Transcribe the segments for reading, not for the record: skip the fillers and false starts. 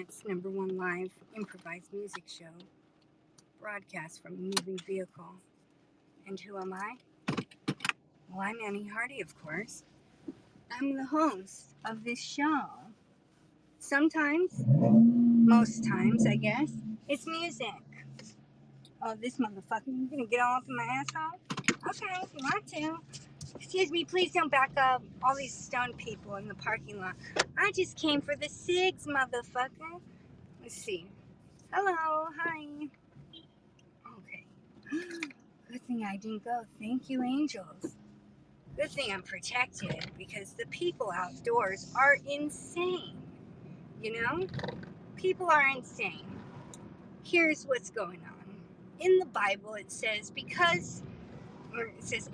internet's #1 live improvised music show, broadcast from a moving vehicle. And who am I? Well, I'm Annie Hardy, of course. I'm the host of this show. Sometimes, most times, I guess, it's music. Oh, this motherfucker, you gonna get all up in my asshole? Okay, if you want to. Excuse me, please don't back up. All these stoned people in the parking lot. I just came for the cigs, motherfucker. Let's see. Hello, hi. Okay. Good thing I didn't go. Thank you, angels. Good thing I'm protected because the people outdoors are insane. You know? People are insane. Here's what's going on. In the Bible, it says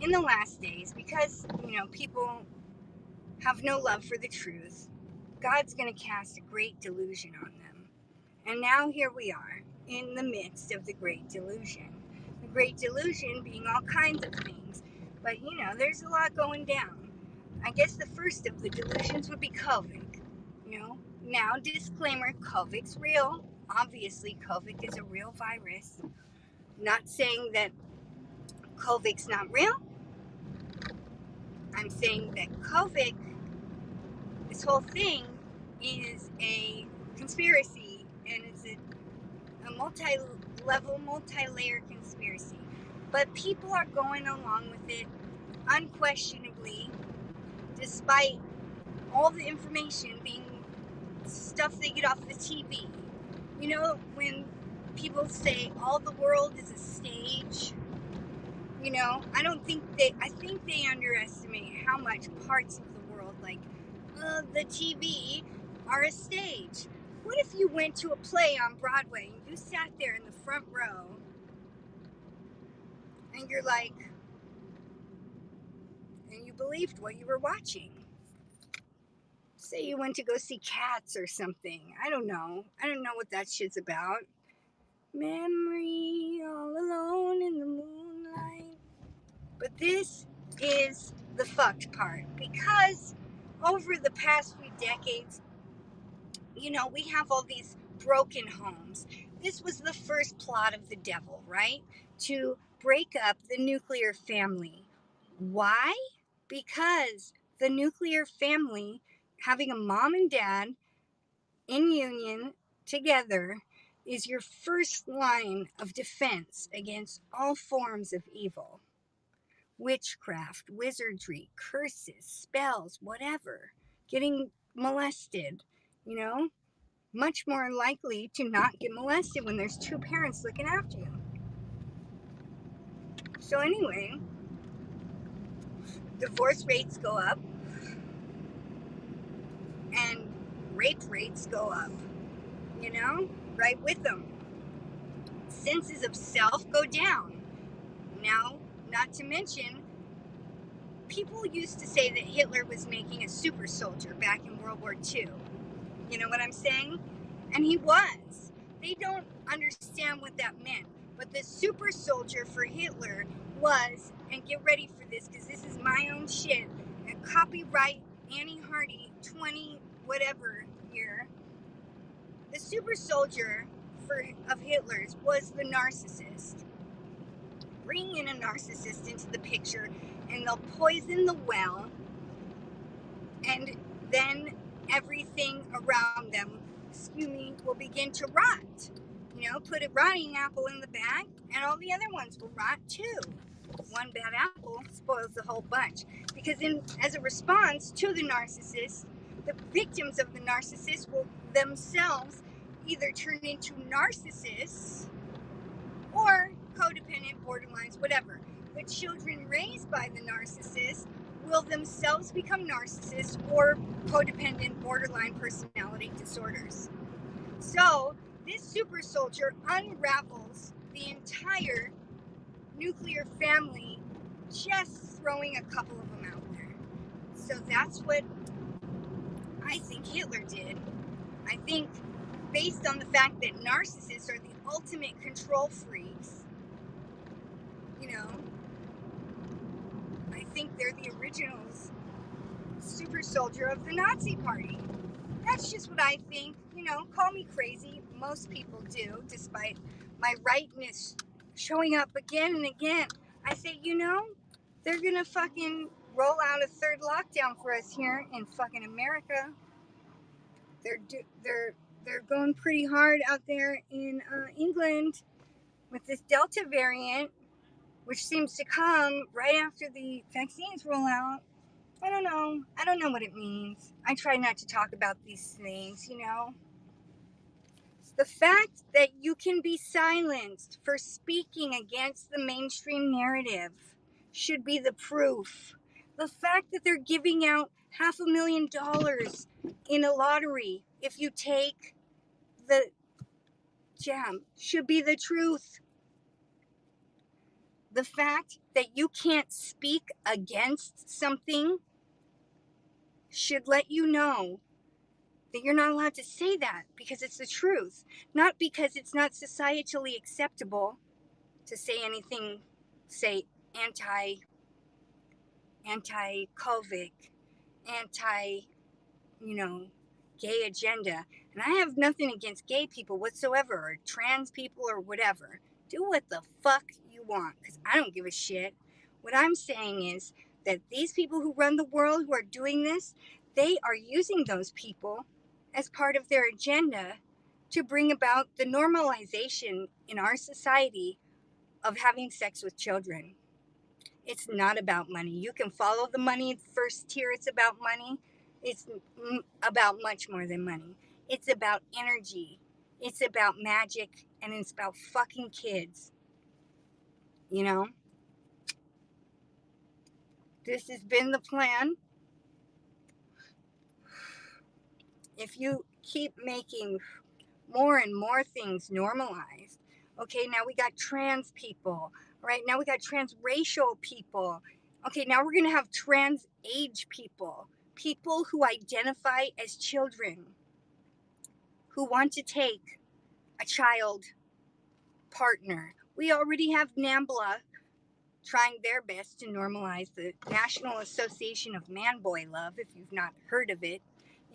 in the last days, because, people have no love for the truth, God's going to cast a great delusion on them. And now here we are in the midst of the great delusion. The great delusion being all kinds of things. But, there's a lot going down. I guess the first of the delusions would be COVID. Now, disclaimer, COVID's real. Obviously, COVID is a real virus. Not saying that COVID's not real. I'm saying that COVID, this whole thing, is a conspiracy, and it's a multi-level, multi-layer conspiracy. But people are going along with it unquestionably, despite all the information being stuff they get off the TV. When people say all the world is a stage, I think they underestimate how much parts of the world, like the TV, are a stage. What if you went to a play on Broadway and you sat there in the front row and you're like, and you believed what you were watching? Say you went to go see Cats or something. I don't know what that shit's about. Memory all alone in the moonlight. But this is the fucked part, because over the past few decades, we have all these broken homes. This was the first plot of the devil, right? To break up the nuclear family. Why? Because the nuclear family, having a mom and dad in union together, is your first line of defense against all forms of evil. Witchcraft, wizardry, curses, spells, whatever. Getting molested, much more likely to not get molested when there's two parents looking after you. So anyway, divorce rates go up and rape rates go up, right with them. Senses of self go down. Now, not to mention, people used to say that Hitler was making a super soldier back in World War II. You know what I'm saying? And he was. They don't understand what that meant. But the super soldier for Hitler was, and get ready for this because this is my own shit, and copyright Annie Hardy 20 whatever year. The super soldier of Hitler's was the narcissist. Bring in a narcissist into the picture and they'll poison the well, and then everything around them, will begin to rot. Put a rotting apple in the bag and all the other ones will rot too. One bad apple spoils the whole bunch. Because as a response to the narcissist, the victims of the narcissist will themselves either turn into narcissists or codependent, borderlines, whatever. The children raised by the narcissist will themselves become narcissists or codependent, borderline personality disorders. So this super soldier unravels the entire nuclear family, just throwing a couple of them out there. So that's what I think Hitler did. I think, based on the fact that narcissists are the ultimate control freaks, I think they're the originals super soldier of the Nazi party. That's just what I think. call me crazy. Most people do, despite my rightness showing up again and again. I say, they're gonna fucking roll out a third lockdown for us here in fucking America. They're going pretty hard out there in England with this Delta variant, which seems to come right after the vaccines roll out. I don't know. I don't know what it means. I try not to talk about these things. The fact that you can be silenced for speaking against the mainstream narrative should be the proof. The fact that they're giving out $500,000 in a lottery if you take the jam should be the truth. The fact that you can't speak against something should let you know that you're not allowed to say that because it's the truth, not because it's not societally acceptable to say anything, say anti-COVID, anti, gay agenda. And I have nothing against gay people whatsoever, or trans people, or whatever. Do what the fuck you want, because I don't give a shit. What I'm saying is that these people who run the world, who are doing this, they are using those people as part of their agenda to bring about the normalization in our society of having sex with children. It's not about money. You can follow the money first tier. It's about money. It's about much more than money. It's about energy. It's about magic, and it's about fucking kids. This has been the plan. If you keep making more and more things normalized, okay, now we got trans people, right? Now we got transracial people. Okay, now we're going to have trans age people, people who identify as children, who want to take a child partner. We already have NAMBLA trying their best to normalize the National Association of Man-Boy Love, if you've not heard of it.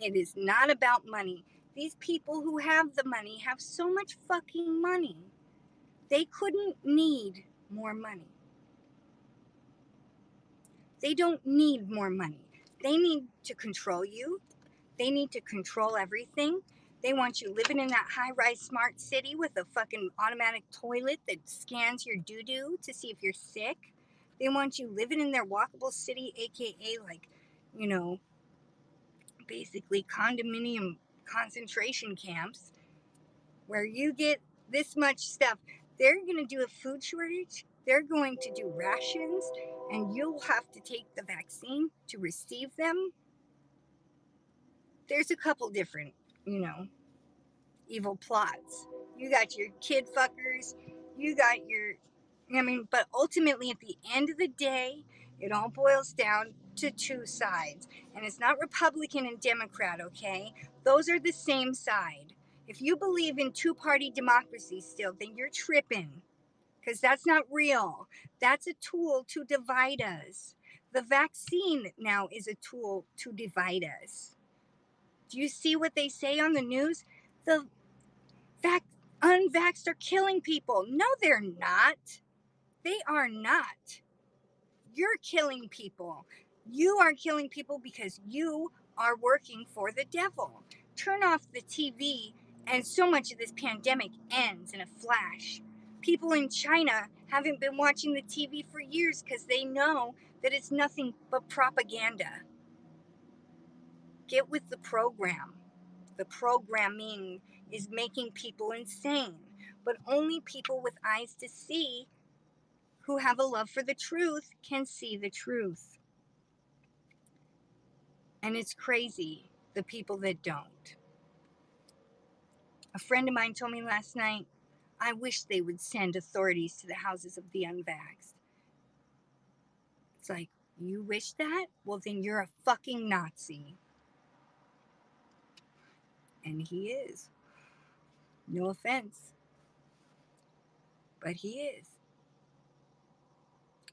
It is not about money. These people who have the money have so much fucking money. They couldn't need more money. They don't need more money. They need to control you. They need to control everything. They want you living in that high-rise smart city with a fucking automatic toilet that scans your doo-doo to see if you're sick. They want you living in their walkable city, aka basically condominium concentration camps where you get this much stuff. They're going to do a food shortage. They're going to do rations, and you'll have to take the vaccine to receive them. There's a couple different, evil plots. You got your kid fuckers. You got but ultimately at the end of the day, it all boils down to two sides. And it's not Republican and Democrat, okay? Those are the same side. If you believe in two-party democracy still, then you're tripping. Because that's not real. That's a tool to divide us. The vaccine now is a tool to divide us. Do you see what they say on the news? The unvaxxed are killing people. No, they're not. They are not. You're killing people. You are killing people because you are working for the devil. Turn off the TV, and so much of this pandemic ends in a flash. People in China haven't been watching the TV for years because they know that it's nothing but propaganda. Get with the program. The programming is making people insane, but only people with eyes to see, who have a love for the truth, can see the truth. And it's crazy, the people that don't. A friend of mine told me last night, I wish they would send authorities to the houses of the unvaxxed. It's like, you wish that? Well, then you're a fucking Nazi. And he is. No offense. But he is.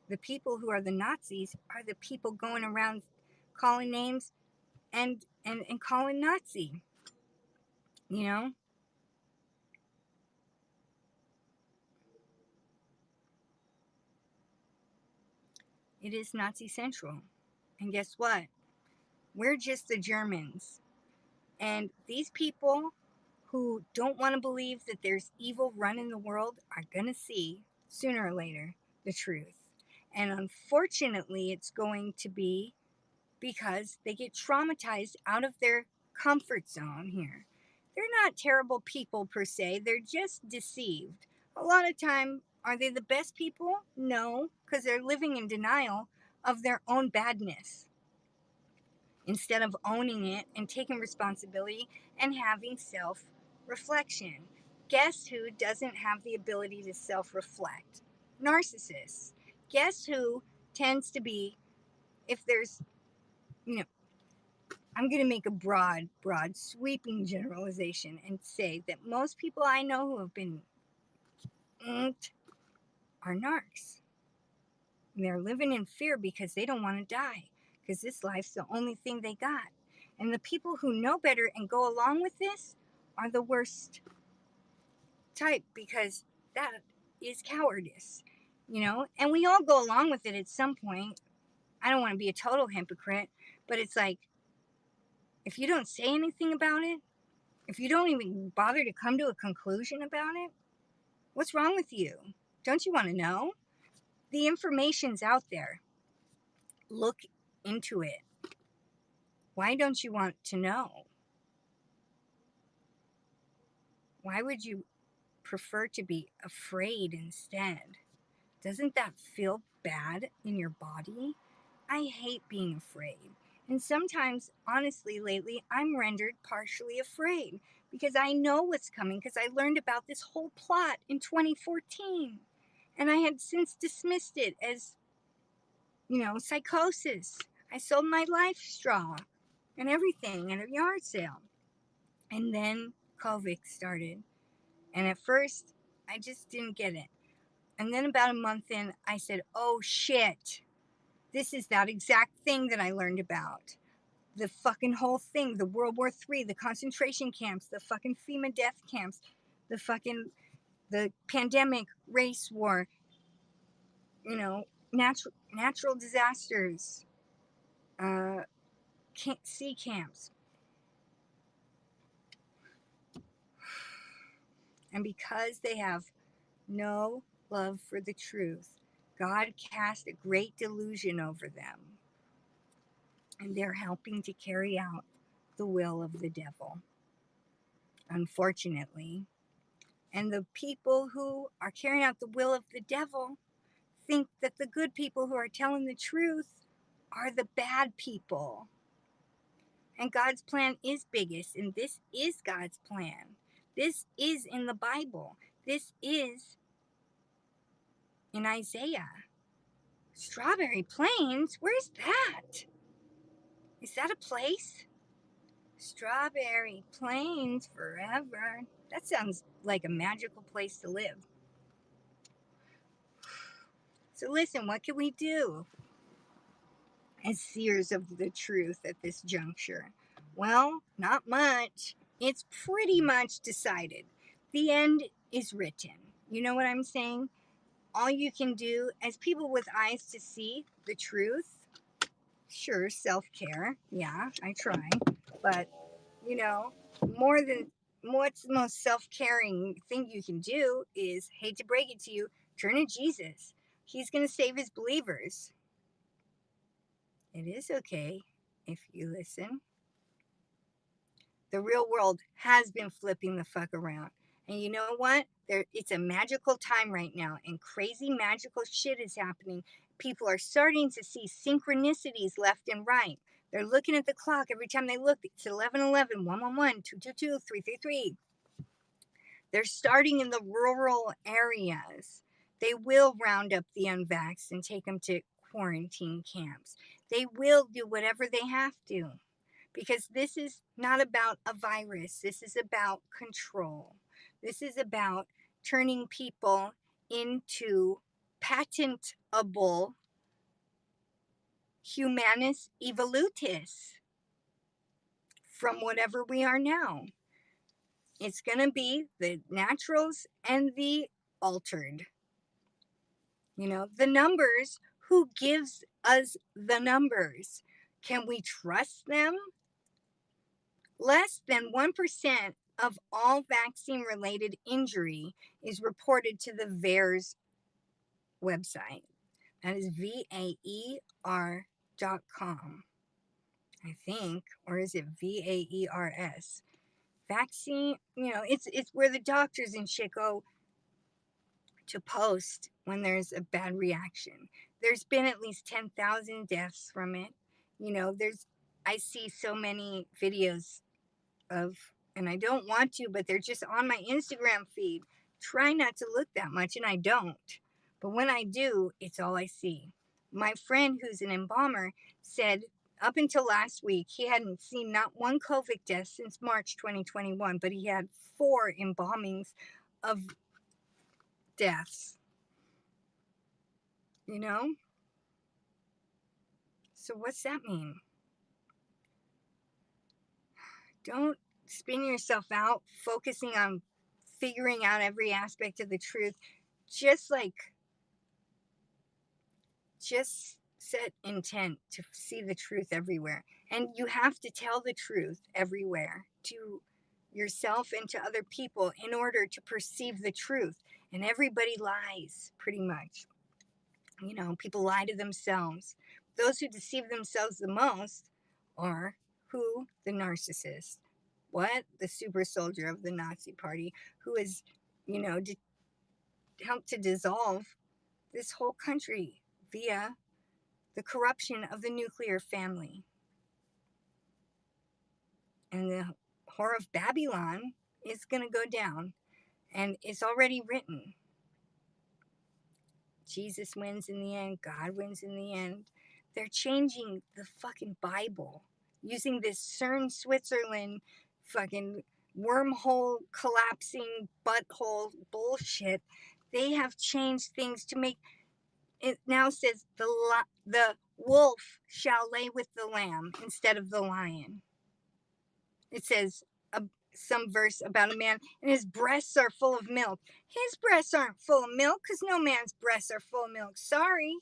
The people who are the Nazis are the people going around calling names and calling Nazi. You know, it is Nazi Central. And guess what? We're just the Germans. And these people who don't want to believe that there's evil running the world are going to see sooner or later the truth. And unfortunately, it's going to be because they get traumatized out of their comfort zone here. They're not terrible people per se, they're just deceived. A lot of time, are they the best people? No, because they're living in denial of their own badness instead of owning it and taking responsibility and having self reflection. Guess who doesn't have the ability to self reflect? Narcissists. Guess who tends to be, if there's, you know, I'm going to make a broad, sweeping generalization and say that most people I know who have been are narcs. And they're living in fear because they don't want to die, because this life's the only thing they got. And the people who know better and go along with this are the worst type, because that is cowardice, you know? And we all go along with it at some point. I don't want to be a total hypocrite, but it's like, if you don't say anything about it, if you don't even bother to come to a conclusion about it, what's wrong with you? Don't you want to know? The information's out there. Look into it. Why don't you want to know? Why would you prefer to be afraid instead? Doesn't that feel bad in your body? I hate being afraid. And sometimes, honestly, lately, I'm rendered partially afraid because I know what's coming, because I learned about this whole plot in 2014. And I had since dismissed it as, psychosis. I sold my life straw and everything at a yard sale. And then COVID started. And at first, I just didn't get it. And then about a month in, I said, oh shit, this is that exact thing that I learned about. The fucking whole thing, the World War III, the concentration camps, the fucking FEMA death camps, the pandemic, race war, natural disasters, sea camps. And because they have no love for the truth, God cast a great delusion over them. And they're helping to carry out the will of the devil, unfortunately. And the people who are carrying out the will of the devil think that the good people who are telling the truth are the bad people. And God's plan is biggest, and this is God's plan. This is in the Bible. This is in Isaiah. Strawberry Plains? Where's that? Is that a place? Strawberry Plains forever. That sounds like a magical place to live. So listen, what can we do as seers of the truth at this juncture? Well, not much. It's pretty much decided. The end is written. You know what I'm saying? All you can do as people with eyes to see the truth, sure, self-care, yeah, I try, but more than what's the most self-caring thing you can do is, hate to break it to you, turn to Jesus. He's going to save his believers. It is okay if you listen. The real world has been flipping the fuck around. And you know what? It's a magical time right now, and crazy magical shit is happening. People are starting to see synchronicities left and right. They're looking at the clock every time they look. It's 11:11, 111, 222, 333. They're starting in the rural areas. They will round up the unvaxxed and take them to quarantine camps. They will do whatever they have to, because this is not about a virus. This is about control. This is about turning people into patentable humanus evolutis from whatever we are now. It's going to be the naturals and the altered. The numbers, who gives us the numbers? Can we trust them? Less than 1% of all vaccine related injury is reported to the VAERS website. That is VAER.com, I think, or is it VAERS? Vaccine, it's where the doctors and shit go to post when there's a bad reaction. There's been at least 10,000 deaths from it. I see so many videos of, and I don't want to, but they're just on my Instagram feed. Try not to look that much, and I don't. But when I do, it's all I see. My friend who's an embalmer said up until last week, he hadn't seen not one COVID death since March 2021, but he had 4 embalmings of deaths. So what's that mean? Don't spin yourself out focusing on figuring out every aspect of the truth. Just set intent to see the truth everywhere. And you have to tell the truth everywhere to yourself and to other people in order to perceive the truth. And everybody lies, pretty much. People lie to themselves. Those who deceive themselves the most are who? The narcissist. What? The super soldier of the Nazi party who has, helped to dissolve this whole country via the corruption of the nuclear family. And the whore of Babylon is going to go down. And it's already written. Jesus wins in the end. God wins in the end. They're changing the fucking Bible using this CERN Switzerland fucking wormhole collapsing butthole bullshit. They have changed things to make it now says the wolf shall lay with the lamb instead of the lion. It says some verse about a man and his breasts are full of milk. His breasts aren't full of milk because no man's breasts are full of milk. Sorry.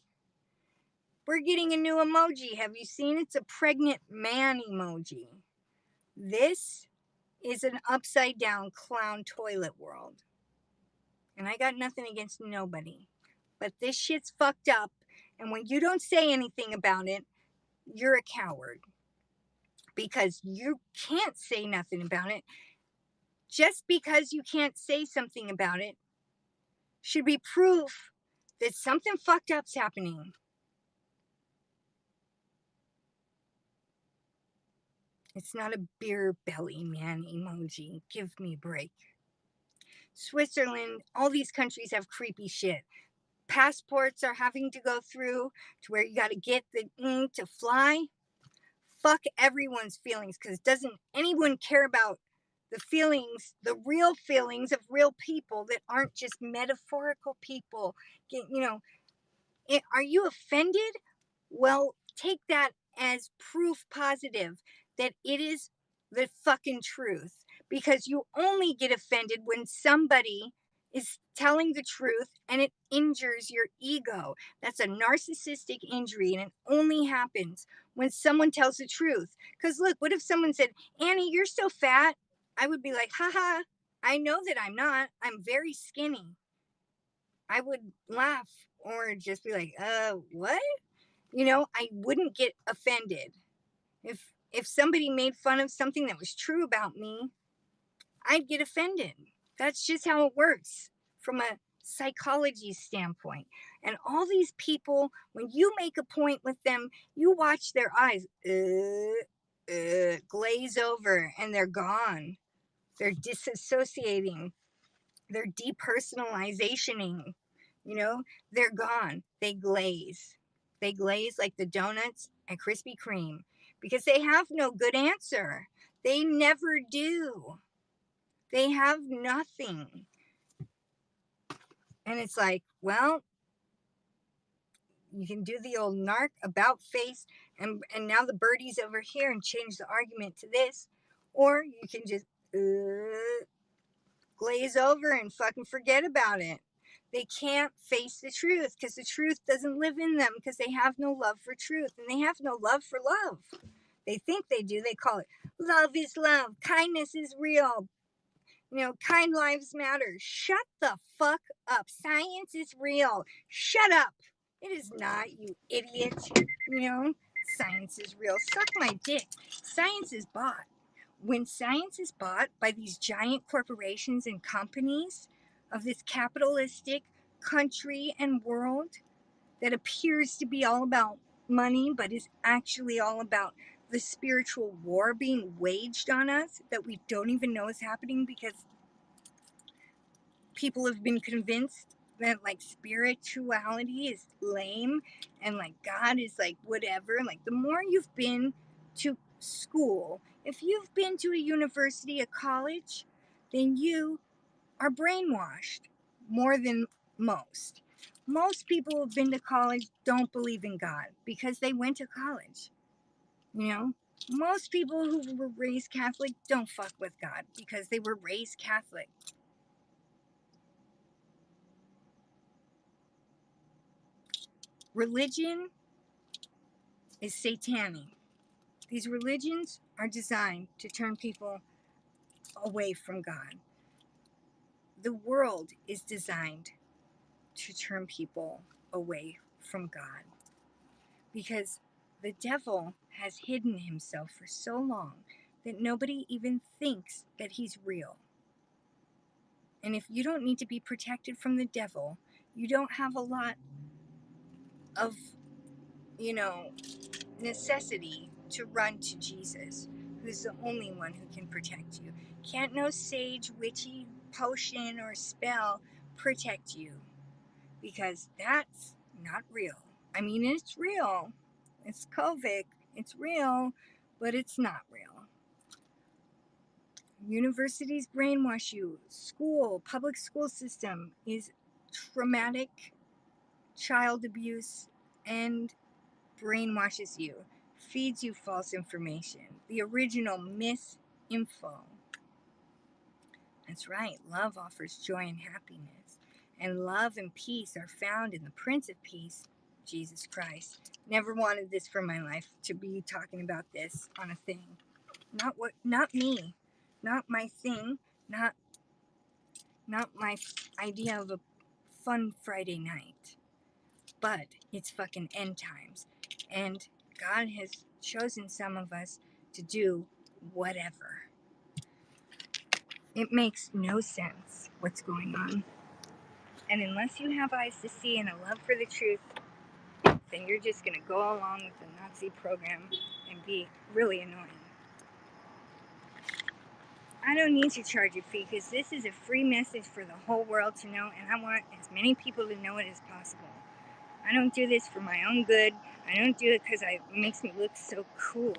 We're getting a new emoji. Have you seen? It's a pregnant man emoji. This is an upside down clown toilet world. And I got nothing against nobody. But this shit's fucked up. And when you don't say anything about it, you're a coward. Because you can't say nothing about it. Just because you can't say something about it should be proof that something fucked up's happening. It's not a beer belly man emoji. Give me a break. Switzerland, all these countries have creepy shit. Passports are having to go through to where you got to get the to fly. Fuck everyone's feelings, because doesn't anyone care about the feelings, the real feelings of real people that aren't just metaphorical people? Are you offended? Well, take that as proof positive that it is the fucking truth, because you only get offended when somebody is telling the truth and it injures your ego. That's a narcissistic injury, and it only happens when someone tells the truth. Because look, what if someone said, Annie, you're so fat? I would be like, haha, I know that I'm not. I'm very skinny. I would laugh or just be like, what? I wouldn't get offended. If somebody made fun of something that was true about me, I'd get offended. That's just how it works from a psychology standpoint. And all these people, when you make a point with them, you watch their eyes glaze over and they're gone. They're disassociating. They're depersonalizationing. They're gone. They glaze. They glaze like the donuts at Krispy Kreme because they have no good answer. They never do. They have nothing. And it's like, well, you can do the old narc about face and now the birdie's over here and change the argument to this. Or you can just, glaze over and fucking forget about it. They can't face the truth because the truth doesn't live in them because they have no love for truth and they have no love for love. They think they do. They call it love is love. Kindness is real. Kind lives matter. Shut the fuck up. Science is real. Shut up. It is not, you idiot. Science is real. Suck my dick. Science is bought. When science is bought by these giant corporations and companies of this capitalistic country and world that appears to be all about money, but is actually all about the spiritual war being waged on us that we don't even know is happening because people have been convinced that spirituality is lame and God is whatever. The more you've been to school, if you've been to a university, a college, then you are brainwashed more than most. Most people who have been to college don't believe in God because they went to college. Most people who were raised Catholic don't fuck with God because they were raised Catholic. Religion is satanic. These religions are designed to turn people away from God. The world is designed to turn people away from God because the devil has hidden himself for so long that nobody even thinks that he's real. And if you don't need to be protected from the devil, you don't have a lot of, necessity to run to Jesus, who's the only one who can protect you. Can't no sage, witchy potion or spell protect you because that's not real. I mean, it's real. It's COVID. It's real, but it's not real. Universities brainwash you. Public school system is traumatic child abuse and brainwashes you, feeds you false information, the original misinfo. That's right, love offers joy and happiness, and love and peace are found in the Prince of Peace, Jesus Christ. Never wanted this for my life, to be talking about this on a thing. Not me, not my thing, not my idea of a fun Friday night. But it's fucking end times. And God has chosen some of us to do whatever. It makes no sense what's going on. And unless you have eyes to see and a love for the truth, then you're just going to go along with the Nazi program and be really annoying. I don't need to charge a fee because this is a free message for the whole world to know, and I want as many people to know it as possible. I don't do this for my own good. I don't do it because it makes me look so cool.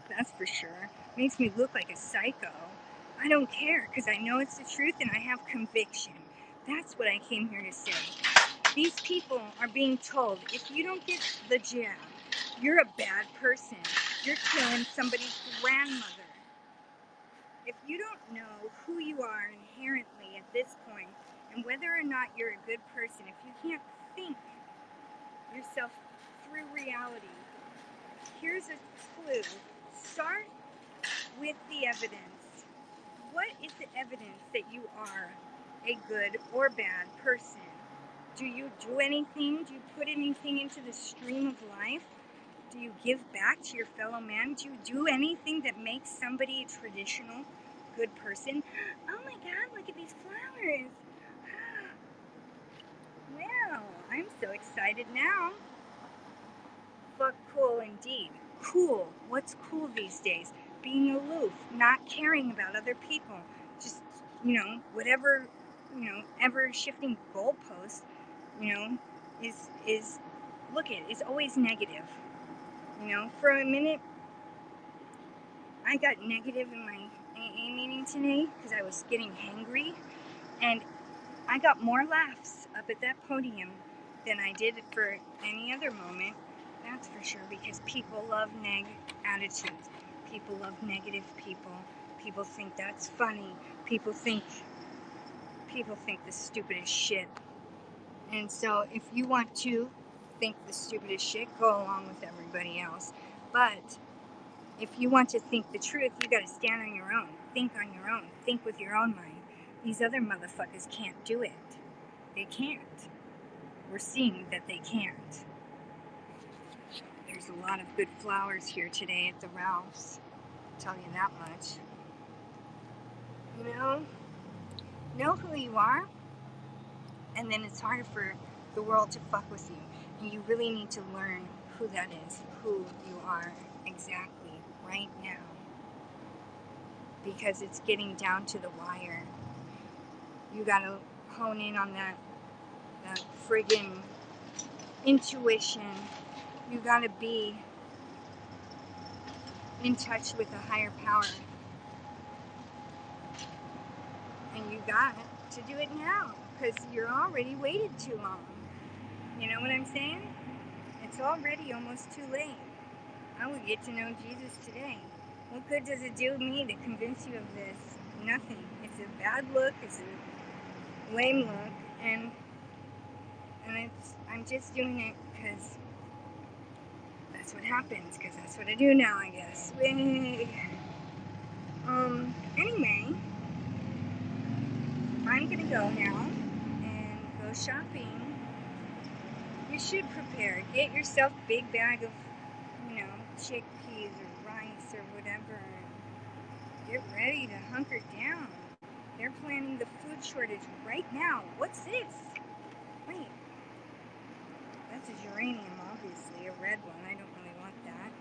That's for sure. It makes me look like a psycho. I don't care because I know it's the truth and I have conviction. That's what I came here to say. These people are being told, if you don't get the jab, you're a bad person. You're killing somebody's grandmother. If you don't know who you are inherently at this point and whether or not you're a good person, if you can't think yourself through reality, here's a clue. Start with the evidence. What is the evidence that you are a good or bad person? Do you do anything? Do you put anything into the stream of life? Do you give back to your fellow man? Do you do anything that makes somebody a traditional good person? Oh my God, look at these flowers. Wow, I'm so excited now. Fuck cool indeed. Cool. What's cool these days? Being aloof, not caring about other people. Just, whatever, ever shifting goalpost, is look at it, it's always negative. For a minute, I got negative in my AA meeting today because I was getting hangry, and I got more laughs up at that podium than I did for any other moment. That's for sure, because people love attitudes. People love negative people. People think that's funny. People think People think the stupidest shit. And so if you want to think the stupidest shit, go along with everybody else. But if you want to think the truth, you gotta stand on your own. Think on your own. Think with your own mind. These other motherfuckers can't do it. They can't. We're seeing that they can't. There's a lot of good flowers here today at the Ralph's. I'll tell you that much. You know who you are, and then it's hard for the world to fuck with you. And you really need to learn who that is, who you are exactly right now. Because it's getting down to the wire. You gotta hone in on that friggin' intuition. You gotta be in touch with a higher power. And you got to do it now, because you're already waited too long. You know what I'm saying? It's already almost too late. I would get to know Jesus today. What good does it do me to convince you of this? Nothing. It's a bad look. It's a lame look. And I'm just doing it because that's what happens. Because that's what I do now, I guess. Anyway, I'm gonna go now and go shopping. You should prepare. Get yourself a big bag of, chickpeas or rice or whatever. Get ready to hunker down. They're planning the food shortage right now. What's this? Wait. That's a geranium, obviously. A red one. I don't really want that.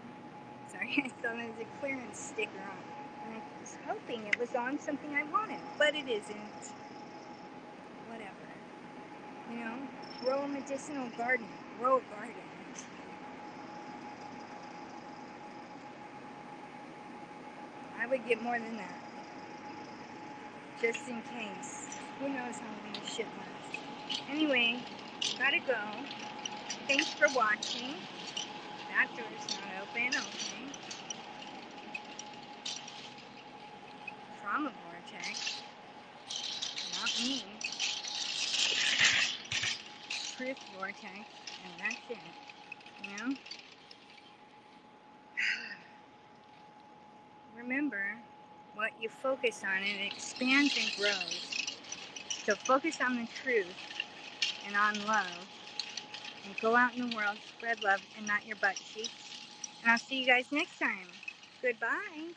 Sorry, I thought it was a clearance sticker on. And I was hoping it was on something I wanted, but it isn't. Whatever. Grow a medicinal garden. Grow a garden. I would get more than that. Just in case. Who knows how long this shit lasts. Anyway, gotta go. Thanks for watching. That door's not open, okay. Trauma vortex. Not me. Truth vortex. And that's it. Remember, what you focus on, it expands and grows. So focus on the truth and on love. And go out in the world, spread love and not your butt cheeks. And I'll see you guys next time. Goodbye.